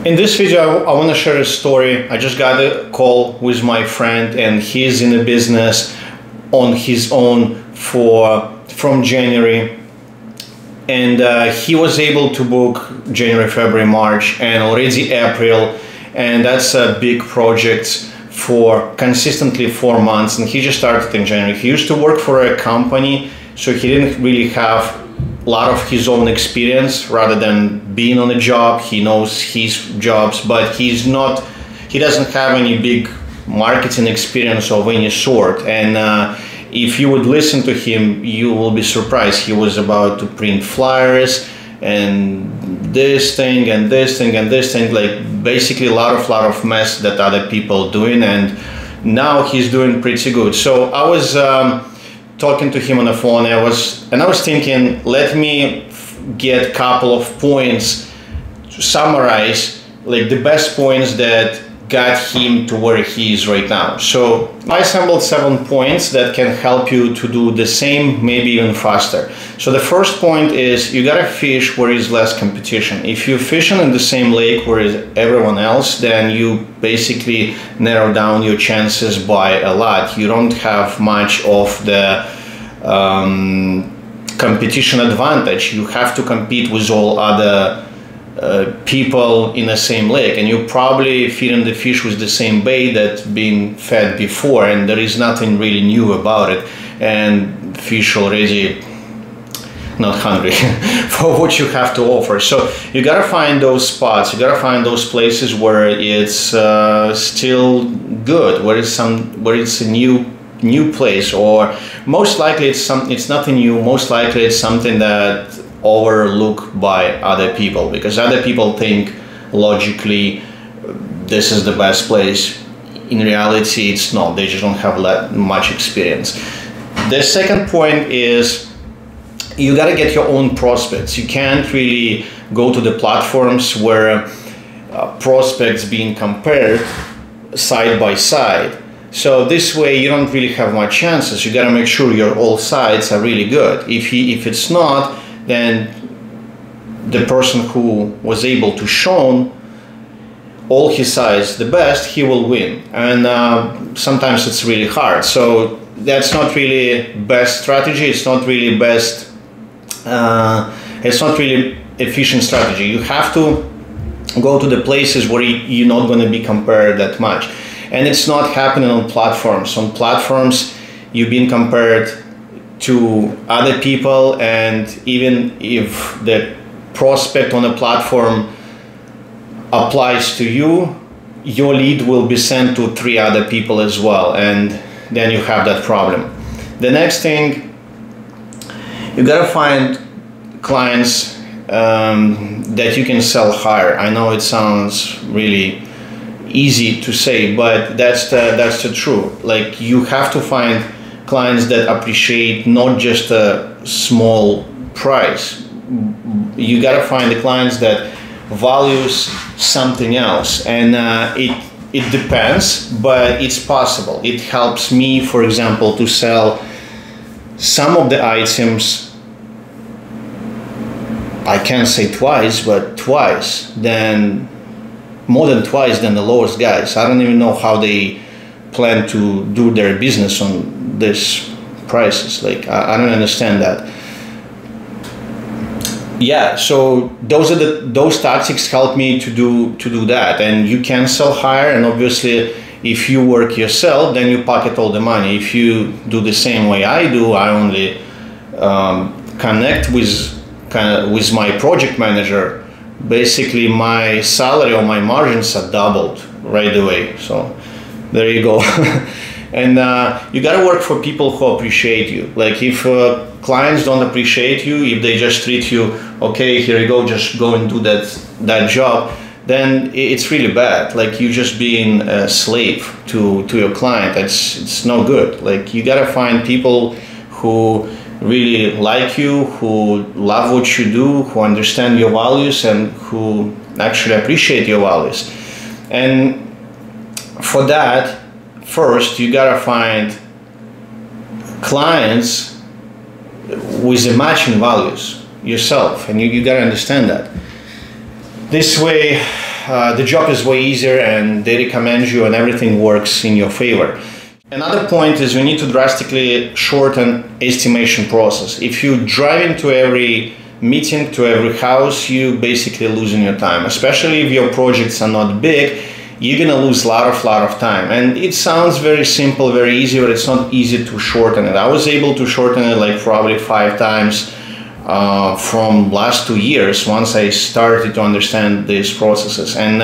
In this video, I want to share a story. I just got a call with my friend, and he's in a business on his own from January, and he was able to book January, February, March, and already April, and that's a big project for consistently 4 months. And he just started in January. He used to work for a company, so he didn't really have a lot of his own experience rather than being on a job. He knows his jobs, but he doesn't have any big marketing experience of any sort. And if you would listen to him, you will be surprised. He was about to print flyers and this thing and this thing and this thing, like basically a lot of mess that other people doing, and now he's doing pretty good. So I was talking to him on the phone, and I was thinking, let me get a couple of points to summarize, like the best points that got him to where he is right now. So I assembled 7 points that can help you to do the same, maybe even faster. So the first point is you gotta fish where is less competition. If you're fishing in the same lake where is everyone else, then you basically narrow down your chances by a lot. You don't have much of the competition advantage. You have to compete with all other people in the same lake, and you probably feeding the fish with the same bait that's been fed before, and there is nothing really new about it, and fish already not hungry for what you have to offer. So you gotta find those spots, you gotta find those places where it's still good, where it's a new place, or most likely it's nothing new. Most likely it's something that overlooked by other people, because other people think logically this is the best place. In reality, it's not. They just don't have that much experience. The second point is you got to get your own prospects. You can't really go to the platforms where prospects being compared side by side. So this way you don't really have much chances. You got to make sure your all sides are really good. If it's not, then the person who was able to show all his sides the best, he will win. And sometimes it's really hard. So that's not really best strategy. It's not really best. It's not really efficient strategy. You have to go to the places where you're not going to be compared that much. And it's not happening on platforms. On platforms, you've been compared to other people, and even if the prospect on the platform applies to you, your lead will be sent to 3 other people as well, and then you have that problem. The next thing, you gotta find clients that you can sell higher. I know it sounds really easy to say, but that's the truth. Like, you have to find clients that appreciate not just a small price. You got to find the clients that values something else, and it depends, but it's possible. It helps me, for example, to sell some of the items, I can't say twice, but more than twice than the lowest guys. I don't even know how they plan to do their business on these prices. Like, I don't understand that. Yeah, so those tactics help me to do that, and you can sell higher. And obviously, if you work yourself, then you pocket all the money. If you do the same way I do, I only connect with my project manager. Basically, my salary or my margins are doubled right away. So there you go. And you got to work for people who appreciate you. Like, if clients don't appreciate you, if they just treat you, okay, here you go, just go and do that job, then it's really bad. Like, you just being a slave to your client. It's no good. Like, you got to find people who really like you, who love what you do, who understand your values, and who actually appreciate your values. And for that, first you gotta find clients with the matching values yourself, and you gotta understand that. This way the job is way easier and they recommend you and everything works in your favor. Another point is you need to drastically shorten estimation process. If you drive into every meeting, to every house, you basically losing your time. Especially if your projects are not big, you're gonna lose a lot of time. And it sounds very simple, very easy, but it's not easy to shorten it. I was able to shorten it like probably 5 times from last 2 years once I started to understand these processes. And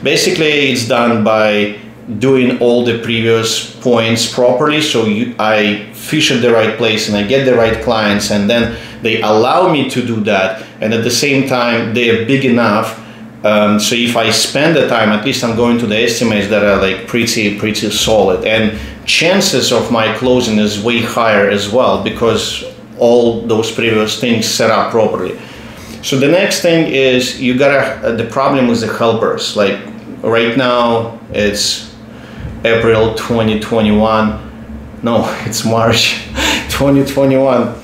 basically it's done by doing all the previous points properly. So I fish at the right place and I get the right clients, and then they allow me to do that. And at the same time, they are big enough. So if I spend the time, at least I'm going to the estimates that are like pretty solid. And chances of my closing is way higher as well because all those previous things set up properly. So the next thing is you gotta, the problem with the helpers. Like right now it's April 2021. No, it's March 2021.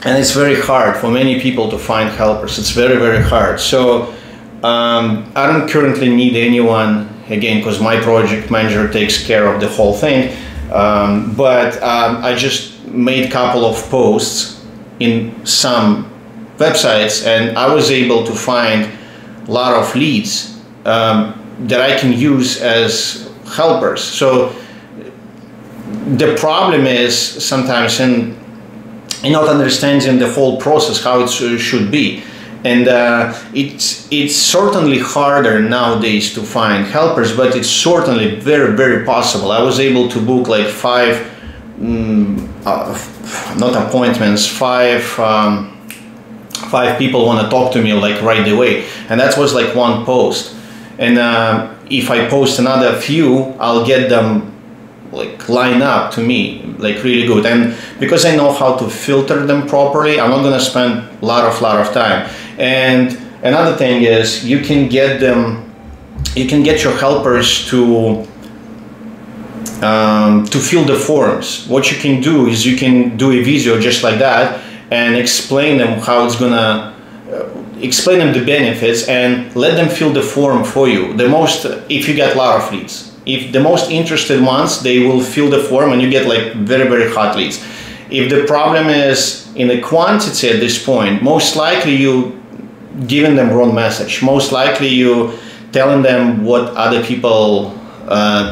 And it's very hard for many people to find helpers. It's very hard. So I don't currently need anyone, again, because my project manager takes care of the whole thing. But I just made a couple of posts in some websites, and I was able to find a lot of leads that I can use as helpers. So the problem is sometimes in not understanding the whole process, how it should be. And it's certainly harder nowadays to find helpers, but it's certainly very possible. I was able to book like 5 not appointments, 5 people want to talk to me like right away, and that was like 1 post. And if I post another few, I'll get them like line up to me like really good. And because I know how to filter them properly, I'm not gonna spend a lot of time. And another thing is you can get your helpers to fill the forms. What you can do is you can do a video just like that and explain them how it's gonna explain them the benefits and let them fill the form for you. If you get a lot of leads, if the most interested ones, they will fill the form and you get like very hot leads. If the problem is in the quantity at this point, most likely you giving them wrong message. Most likely you telling them what other people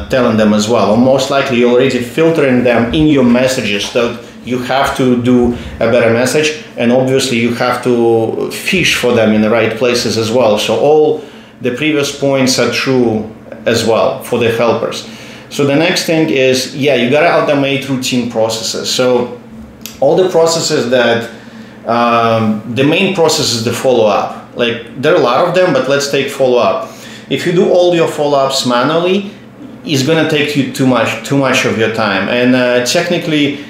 telling them as well. Or most likely you're already filtering them in your messages. So you have to do a better message, and obviously you have to fish for them in the right places as well. So all the previous points are true as well for the helpers. So the next thing is, yeah, you gotta automate routine processes. So all the processes that, the main process is the follow-up. Like there are a lot of them, but let's take follow-up. If you do all your follow-ups manually, it's gonna take you too much of your time. And technically,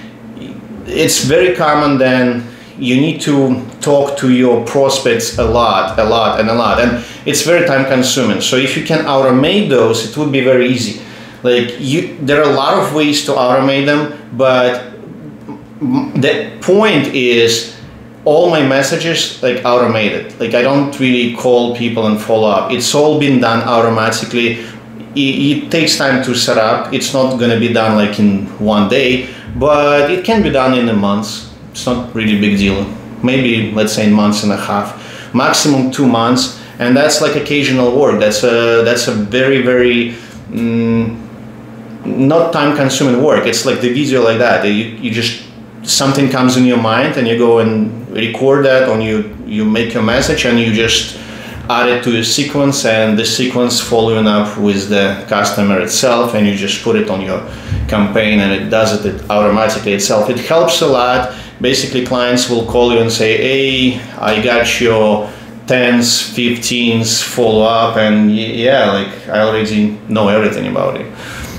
it's very common then you need to talk to your prospects a lot, and it's very time consuming. So if you can automate those, it would be very easy. Like there are a lot of ways to automate them, but the point is all my messages like automated. Like I don't really call people and follow up. It's all been done automatically. It takes time to set up. It's not going to be done like in 1 day, but it can be done in a month. It's not really a big deal. Maybe let's say in months and a half, maximum 2 months, and that's like occasional work. That's a very not time-consuming work. It's like the video like that. You just something comes in your mind and you go and record that, or you make your message and you just add it to a sequence, and the sequence following up with the customer itself, and you just put it on your campaign and it does it automatically itself. It helps a lot. Basically clients will call you and say, hey, I got your 10s, 15s follow up, and yeah, like I already know everything about it.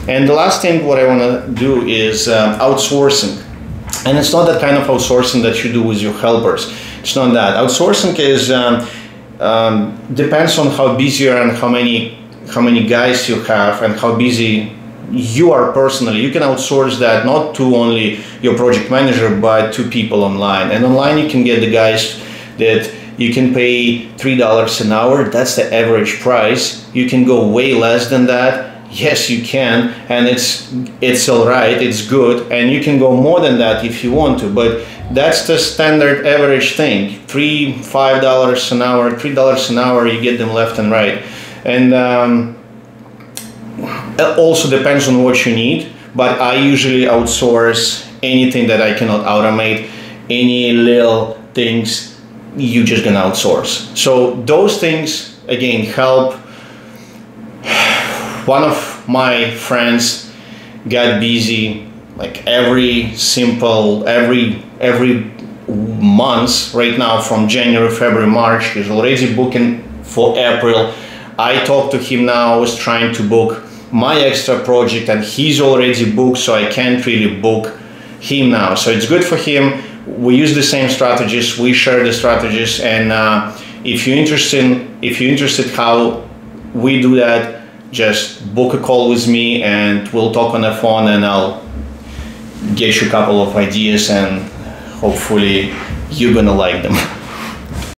And the last thing what I want to do is outsourcing. And it's not that kind of outsourcing that you do with your helpers. It's not that. Outsourcing is depends on how busy you are and how many guys you have and how busy you are personally. You can outsource that not to only your project manager, but to people online. And online you can get the guys that You can pay $3 an hour. That's the average price. You can go way less than that. Yes, you can, and it's all right. It's good, and you can go more than that if you want to. But that's the standard average thing. $5 an hour, $3 an hour. You get them left and right, and it also depends on what you need. But I usually outsource anything that I cannot automate. Any little things, you just gonna outsource. So those things again help. One of my friends got busy like every month right now from January, February, March. He's already booking for April. I talked to him now. I was trying to book my extra project and he's already booked, so I can't really book him now. So it's good for him. We use the same strategies. We share the strategies, and if you're interested how we do that, just book a call with me and we'll talk on the phone, and I'll get you a couple of ideas and hopefully you're gonna like them.